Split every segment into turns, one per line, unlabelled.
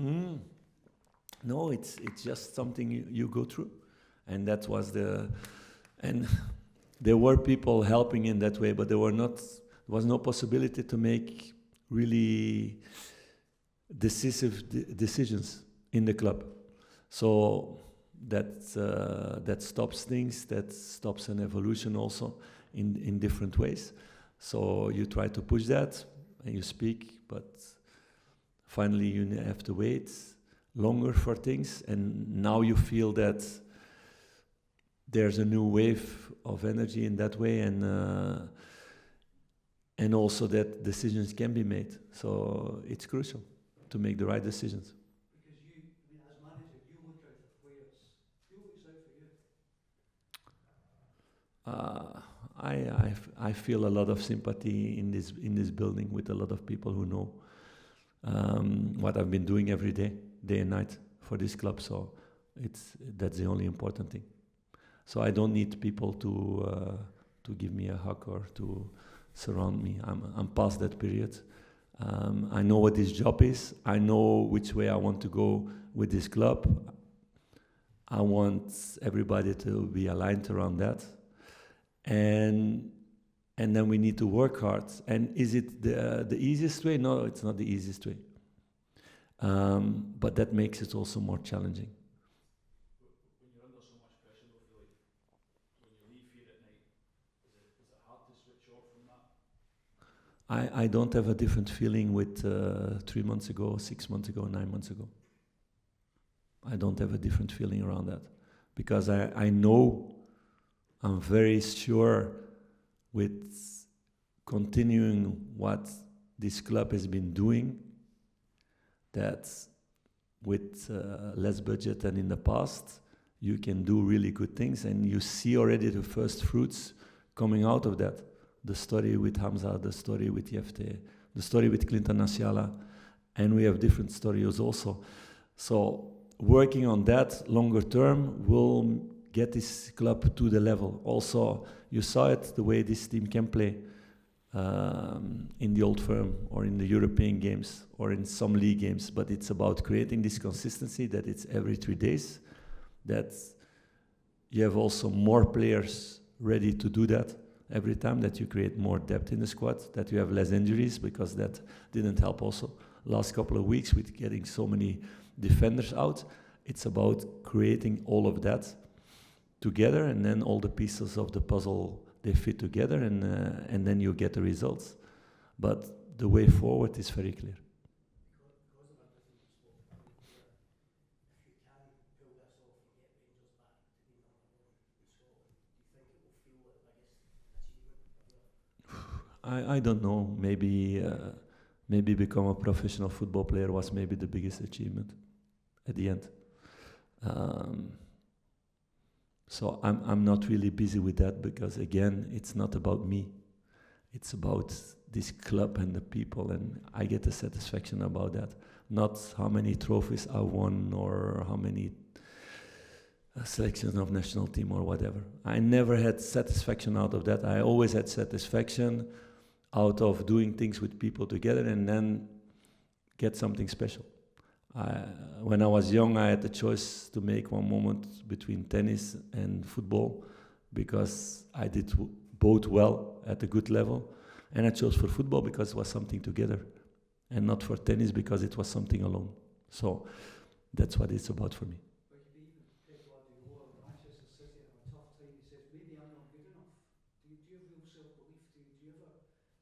Mm. No, it's just something you go through, and that was and there were people helping in that way, but there was no possibility to make really decisive decisions in the club. So that stops things, that stops an evolution also in different ways. So you try to push that and you speak, but finally you have to wait longer for things, and now you feel that there's a new wave of energy in that way, and also that decisions can be made. So it's crucial to make the right decisions.
Because you, I mean, as manager, you look out for players. Who looks out for you?
I feel a lot of sympathy in this building with a lot of people who know what I've been doing every day and night for this club. So that's the only important thing. So I don't need people to give me a hug or to surround me. I'm past that period. I know what this job is. I know which way I want to go with this club. I want everybody to be aligned around that. And then we need to work hard. And is it the easiest way? No, it's not the easiest way. But that makes it also more challenging.
When you're under so much pressure, though, Philippe, when you leave here at night, is it hard to switch off from that?
I don't have a different feeling with 3 months ago, 6 months ago, 9 months ago. I don't have a different feeling around that. Because I know, I'm very sure with continuing what this club has been doing, that with less budget than in the past, you can do really good things, and you see already the first fruits coming out of that. The story with Hamza, the story with Jefte, the story with Clinton Nasiala, and we have different stories also. So working on that longer term will get this club to the level. Also, you saw it, the way this team can play in the Old Firm or in the European games or in some league games, but it's about creating this consistency, that it's every 3 days, that you have also more players ready to do that every time, that you create more depth in the squad, that you have less injuries, because that didn't help also last couple of weeks with getting so many defenders out. It's about creating all of that together, and then all the pieces of the puzzle, they fit together, and then you get the results. But the way forward is very clear.
Because of our different sport, if you can pull this off and get Rangers back to be number one in Scotland, do you think it will feel like the biggest achievement of your?
I don't know. Maybe become a professional football player was maybe the biggest achievement at the end. So I'm not really busy with that, because again, it's not about me. It's about this club and the people, and I get the satisfaction about that. Not how many trophies I won or how many selections of national team or whatever. I never had satisfaction out of that. I always had satisfaction out of doing things with people together and then get something special. When I was young, I had the choice to make one moment between tennis and football, because I did both well at a good level, and I chose for football because it was something together, and not for tennis because it was something alone. So that's what it's about for me.
But you even Pep Guardiola with Manchester City have a tough time. He says, maybe I'm not good enough. Do you have real self-belief? Do you ever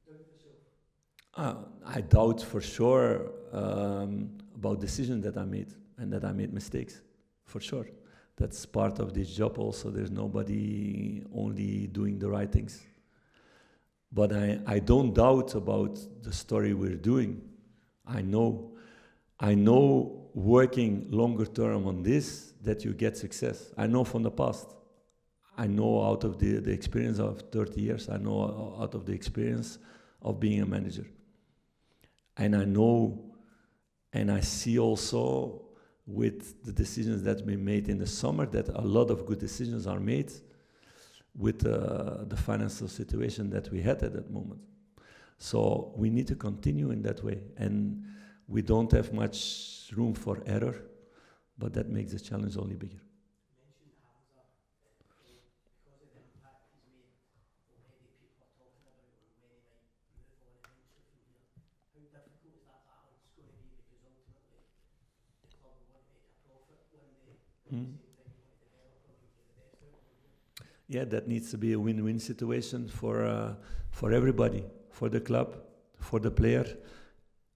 doubt yourself?
I doubt for sure about decisions that I made, and that I made mistakes, for sure. That's part of this job also. There's nobody only doing the right things. But I don't doubt about the story we're doing. I know working longer term on this, that you get success. I know from the past. I know out of the experience of 30 years. I know out of the experience of being a manager. And I know, and I see also with the decisions that we made in the summer, that a lot of good decisions are made with the financial situation that we had at that moment. So we need to continue in that way. And we don't have much room for error, but that makes the challenge only bigger.
You mentioned Hamza, because of the impact he's made, already people are talking about him when he might move on eventually from here. How difficult is that balance going to be? Because ultimately the club will want to make a profit one day, but at the same time you want to develop him and get the best out of him here.
Yeah, that needs to be a win-win situation for everybody, for the club, for the player.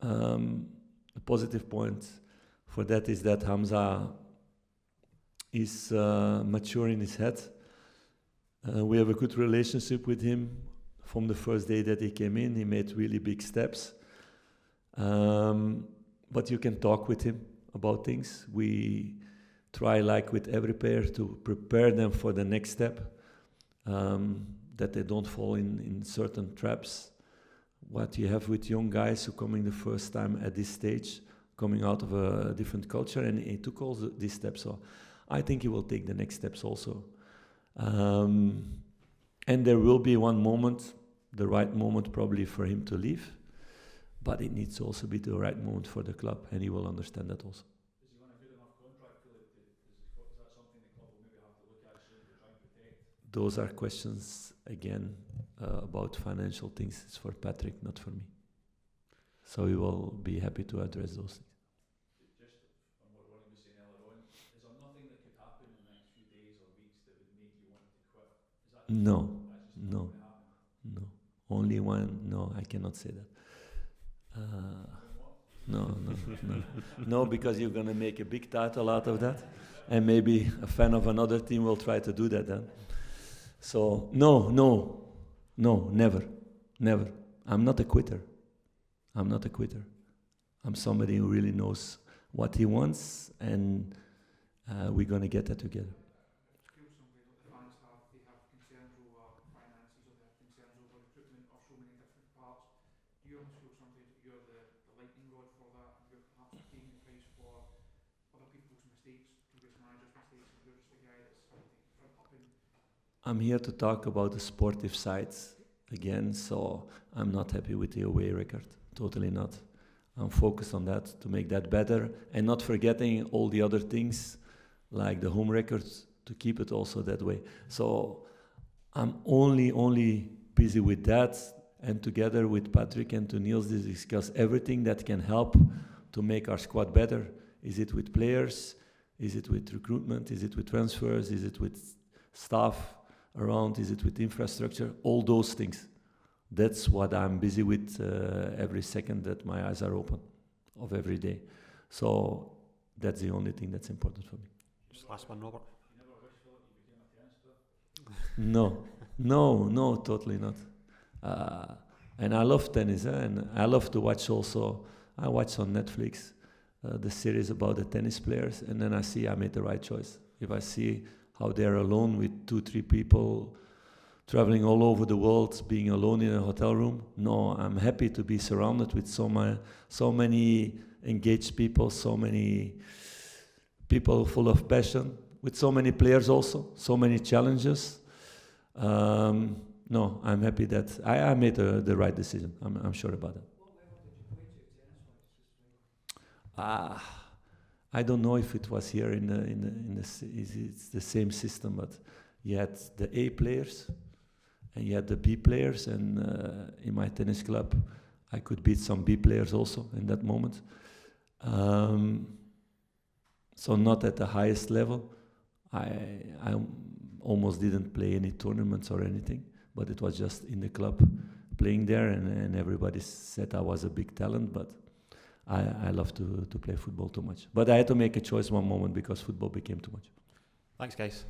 The positive point for that is that Hamza is mature in his head. We have a good relationship with him. From the first day that he came in, he made really big steps. But you can talk with him about things. We try, like with every player, to prepare them for the next step, that they don't fall in certain traps. What you have with young guys who coming the first time at this stage, coming out of a different culture, and he took all these steps. So I think he will take the next steps also. And there will be one moment, the right moment probably for him to leave, but it needs to also be the right moment for the club, and he will understand that also.
Is he on a good enough contract, Philippe? Is that something the club will maybe have to look at soon to try and protect?
Those are questions, again, about financial things. It's for Patrick, not for me. So we will be happy to address those things.
Just on what Ronnie was saying earlier on, is there nothing that could happen in the next few days or weeks that would make you want to quit? Is that
No,
that's just
no.
not going to happen?
no. Only one, no, I cannot say that. No, no, because you're going to make a big title out of that, and maybe a fan of another team will try to do that then. So, no, never. I'm not a quitter. I'm somebody who really knows what he wants, and we're going to get that together.
Feel some way that the fans have, they have concerns over finances, or they have concerns over recruitment, or so many different parts. Do you almost feel sometimes that you're the lightning rod for that, and you're perhaps paying the price for other people's mistakes, previous managers' mistakes, and you're just the guy that's having to front up and...
I'm here to talk about the sportive sides again, so I'm not happy with the away record, totally not. I'm focused on that, to make that better, and not forgetting all the other things, like the home records, to keep it also that way. So I'm only busy with that, and together with Patrick and to Niels, discuss everything that can help to make our squad better. Is it with players? Is it with recruitment? Is it with transfers? Is it with staff around? Is it with infrastructure? All those things. That's what I'm busy with every second that my eyes are open of every day. So that's the only thing that's important for me.
Just last one, Robert.
You never wish, Philip, you became a tennis player?
No, totally not. And I love tennis, and I love to watch also. I watch on Netflix the series about the tennis players, and then I see I made the right choice. If I see how they're alone with 2-3 people, traveling all over the world, being alone in a hotel room. No, I'm happy to be surrounded with so many engaged people, so many people full of passion, with so many players also, so many challenges. No, I'm happy that I made the right decision. I'm sure about that.
What level did you play to tennis-wise? Just
I don't know if it was here it's the same system, but you had the A players and you had the B players, and in my tennis club I could beat some B players also in that moment. So not at the highest level. I almost didn't play any tournaments or anything, but it was just in the club playing there, and everybody said I was a big talent, but I love to play football too much. But I had to make a choice one moment because football became too much.
Thanks, guys.